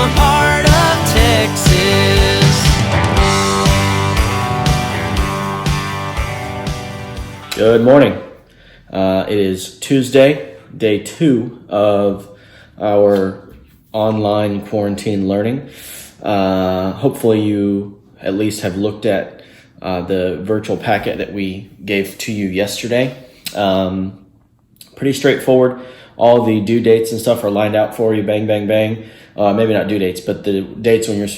the heart of Texas. Good morning. It is Tuesday, day 2 of our online quarantine learning. Hopefully you at least have looked at the virtual packet that we gave to you yesterday. Pretty straightforward. All the due dates and stuff are lined out for you. Bang, bang, bang. Maybe not due dates, but the dates when you're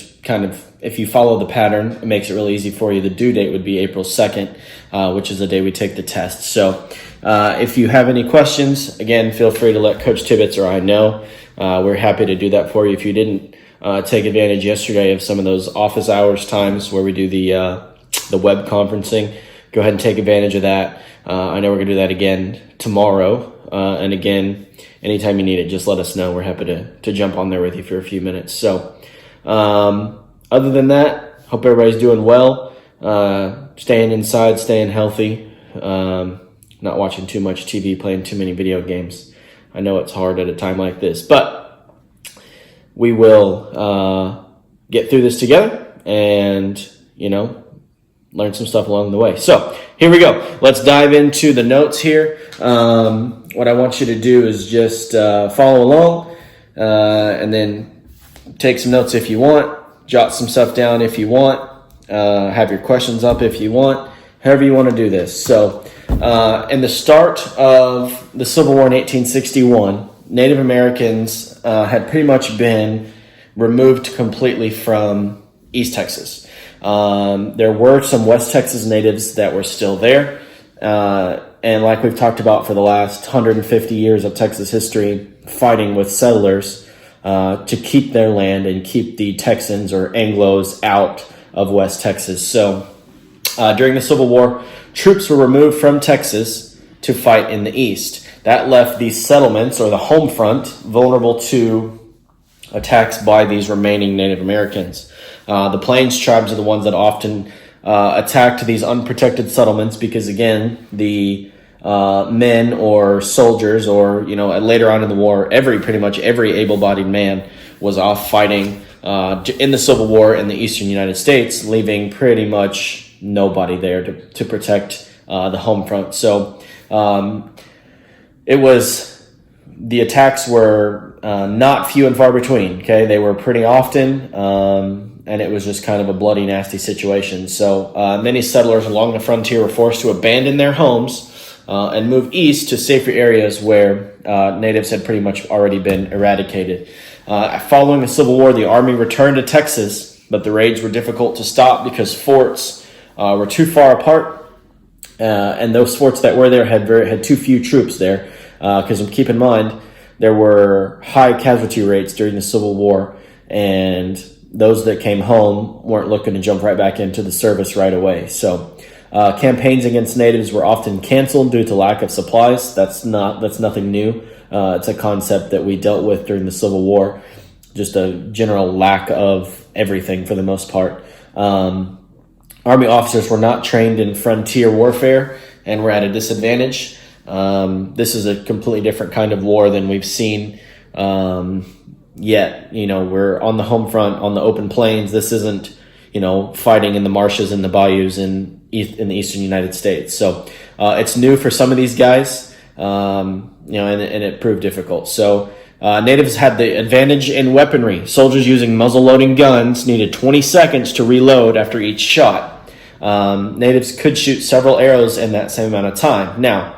if you follow the pattern, it makes it really easy for you. The due date would be April 2nd, which is the day we take the test. So if you have any questions, again, feel free to let Coach Tibbetts or I know. We're happy to do that for you. If you didn't take advantage yesterday of some of those office hours times where we do the web conferencing, go ahead and take advantage of that. I know we're going to do that again tomorrow. And again, anytime you need it, just let us know. We're happy to jump on there with you for a few minutes. So other than that, hope everybody's doing well, staying inside, staying healthy, not watching too much TV, playing too many video games. I know it's hard at a time like this, but we will get through this together and, learn some stuff along the way. So here we go. Let's dive into the notes here. What I want you to do is just follow along and then take some notes if you want, jot some stuff down if you want, have your questions up if you want, however you want to do this. So in the start of the Civil War in 1861, Native Americans had pretty much been removed completely from East Texas. There were some West Texas natives that were still there. And like we've talked about for the last 150 years of Texas history, fighting with settlers to keep their land and keep the Texans or Anglos out of West Texas. So during the Civil War, troops were removed from Texas to fight in the East. That left these settlements or the home front vulnerable to attacks by these remaining Native Americans. The Plains tribes are the ones that often attacked these unprotected settlements because, again, the men or soldiers or, later on in the war, pretty much every able-bodied man was off fighting in the Civil War in the eastern United States, leaving pretty much nobody there to protect the home front. So the attacks were not few and far between, okay? They were pretty often, and it was just kind of a bloody, nasty situation. So many settlers along the frontier were forced to abandon their homes and move east to safer areas where natives had pretty much already been eradicated. Following the Civil War, the Army returned to Texas, but the raids were difficult to stop because forts were too far apart, and those forts that were there had too few troops there. Because keep in mind, there were high casualty rates during the Civil War, and those that came home weren't looking to jump right back into the service right away. So campaigns against natives were often canceled due to lack of supplies. That's nothing new. It's a concept that we dealt with during the Civil War, just a general lack of everything for the most part. Army officers were not trained in frontier warfare and were at a disadvantage. This is a completely different kind of war than we've seen yet. We're on the home front, on the open plains. This isn't, fighting in the marshes and the bayous in the eastern United States. So it's new for some of these guys, and it proved difficult. So natives had the advantage in weaponry. Soldiers using muzzle-loading guns needed 20 seconds to reload after each shot. Natives could shoot several arrows in that same amount of time. Now,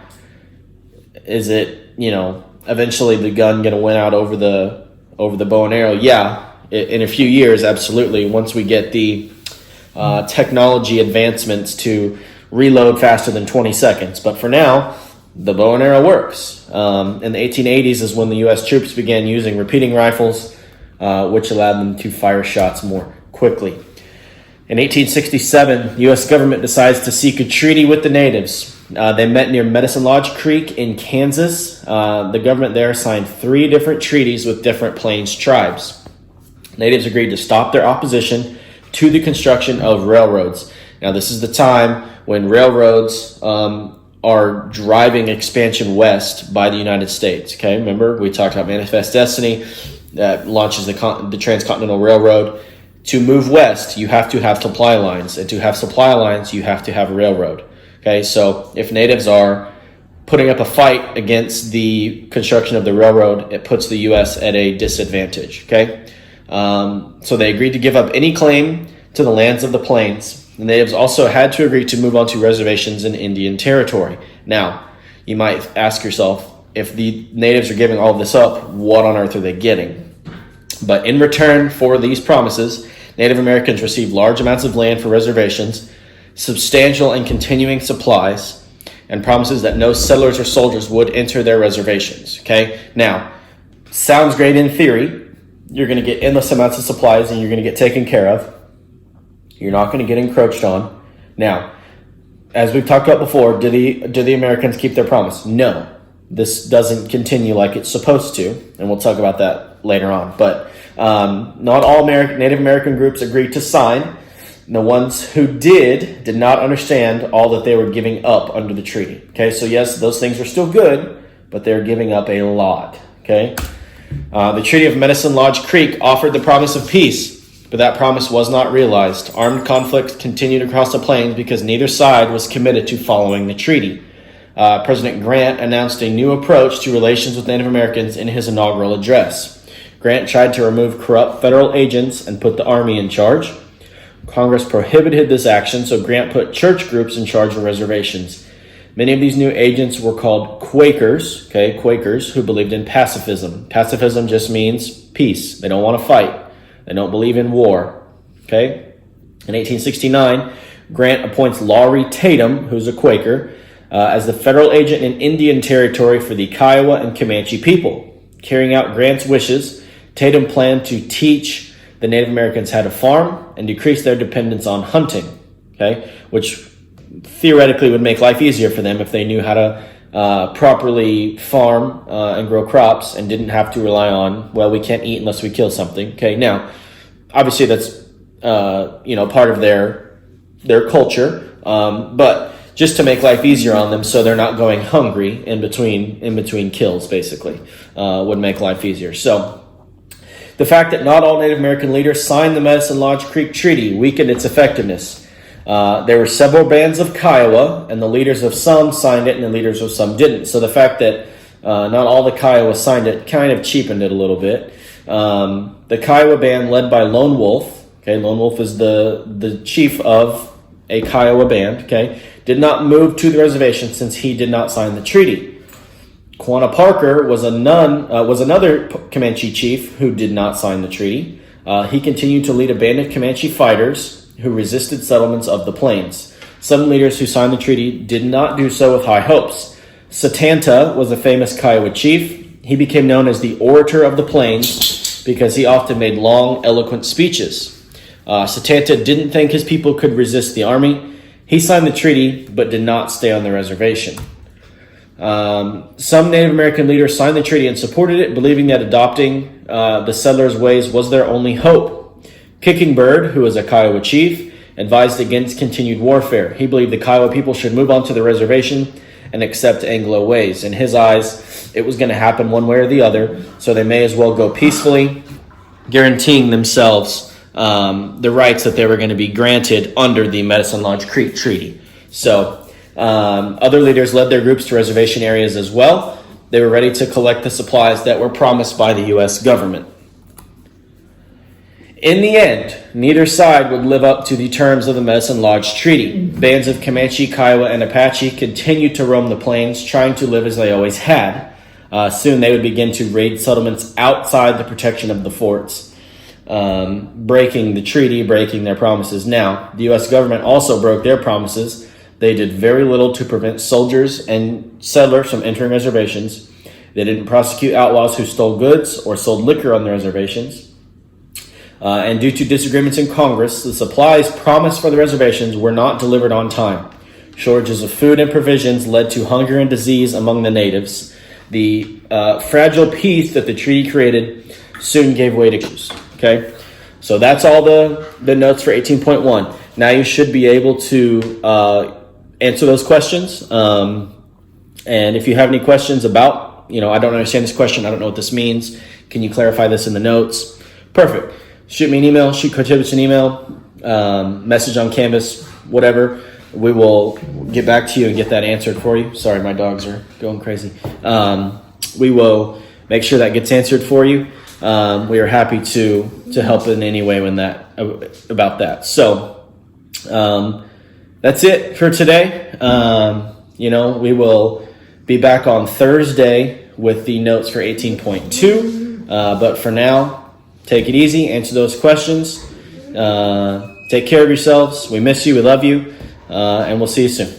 is it, eventually the gun going to win out over the bow and arrow? Yeah, in a few years, absolutely. Once we get the technology advancements to reload faster than 20 seconds. But for now, the bow and arrow works. In the 1880s is when the U.S. troops began using repeating rifles, which allowed them to fire shots more quickly. In 1867, the U.S. government decides to seek a treaty with the natives. They met near Medicine Lodge Creek in Kansas. The government there signed 3 different treaties with different Plains tribes. Natives agreed to stop their opposition to the construction of railroads. Now, this is the time when railroads are driving expansion west by the United States. Okay, remember we talked about Manifest Destiny. that launches the Transcontinental Railroad. To move west, you have to have supply lines, and to have supply lines, you have to have a railroad. Okay, so if natives are putting up a fight against the construction of the railroad, it puts the U.S. at a disadvantage. Okay, so they agreed to give up any claim to the lands of the plains. The natives also had to agree to move onto reservations in Indian Territory. Now, you might ask yourself, if the natives are giving all of this up, what on earth are they getting? But in return for these promises, Native Americans received large amounts of land for reservations, substantial and continuing supplies, and promises that no settlers or soldiers would enter their reservations. Okay, now, sounds great in theory. You're going to get endless amounts of supplies and you're going to get taken care of. You're not going to get encroached on. Now, as we've talked about before, do the Americans keep their promise? No. This doesn't continue like it's supposed to, and we'll talk about that later on. But not all Native American groups agreed to sign. The ones who did not understand all that they were giving up under the treaty. Okay, so yes, those things are still good, but they're giving up a lot. Okay, the Treaty of Medicine Lodge Creek offered the promise of peace, but that promise was not realized. Armed conflict continued across the plains because neither side was committed to following the treaty. President Grant announced a new approach to relations with Native Americans in his inaugural address. Grant tried to remove corrupt federal agents and put the Army in charge. Congress prohibited this action, so Grant put church groups in charge of reservations. Many of these new agents were called Quakers, Quakers who believed in pacifism. Pacifism just means peace. They don't want to fight. They don't believe in war. Okay? In 1869, Grant appoints Laurie Tatum, who's a Quaker, as the federal agent in Indian Territory for the Kiowa and Comanche people. Carrying out Grant's wishes, Tatum planned to teach the Native Americans how to farm and decrease their dependence on hunting, which theoretically would make life easier for them if they knew how to properly farm and grow crops and didn't have to rely on, well, we can't eat unless we kill something. Okay, now, obviously that's part of their culture, but just to make life easier on them so they're not going hungry in between kills, basically, would make life easier. So the fact that not all Native American leaders signed the Medicine Lodge Creek Treaty weakened its effectiveness. There were several bands of Kiowa, and the leaders of some signed it and the leaders of some didn't. So the fact that not all the Kiowa signed it kind of cheapened it a little bit. The Kiowa band led by Lone Wolf, Lone Wolf is the chief of a Kiowa band, did not move to the reservation since he did not sign the treaty. Quanah Parker was another Comanche chief who did not sign the treaty. He continued to lead a band of Comanche fighters who resisted settlements of the plains. Some leaders who signed the treaty did not do so with high hopes. Satanta was a famous Kiowa chief. He became known as the Orator of the Plains because he often made long, eloquent speeches. Satanta didn't think his people could resist the army. He signed the treaty, but did not stay on the reservation. Some Native American leaders signed the treaty and supported it, believing that adopting the settlers' ways was their only hope. Kicking Bird, who was a Kiowa chief, advised against continued warfare. He believed the Kiowa people should move on to the reservation and accept Anglo ways. In his eyes, it was going to happen one way or the other, so they may as well go peacefully, guaranteeing themselves the rights that they were going to be granted under the Medicine Lodge Creek Treaty. So other leaders led their groups to reservation areas as well. They were ready to collect the supplies that were promised by the U.S. government. In the end, neither side would live up to the terms of the Medicine Lodge Treaty. Bands of Comanche, Kiowa, and Apache continued to roam the plains, trying to live as they always had. Soon they would begin to raid settlements outside the protection of the forts, breaking the treaty, breaking their promises. Now, the U.S. government also broke their promises. They did very little to prevent soldiers and settlers from entering reservations. They didn't prosecute outlaws who stole goods or sold liquor on the reservations. And due to disagreements in Congress, the supplies promised for the reservations were not delivered on time. Shortages of food and provisions led to hunger and disease among the natives. The fragile peace that the treaty created soon gave way to chaos. Okay, so that's all the notes for 18.1. Now you should be able to answer those questions. And if you have any questions about I don't understand this question. I don't know what this means. Can you clarify this in the notes? Perfect. Shoot me an email, shoot Coach Hibbets an email, message on Canvas, whatever. We will get back to you and get that answered for you. Sorry, my dogs are going crazy. We will make sure that gets answered for you. We are happy to help in any way about that. So that's it for today. We will be back on Thursday with the notes for 18.2. But for now, take it easy, answer those questions. Take care of yourselves. We miss you. We love you. And we'll see you soon.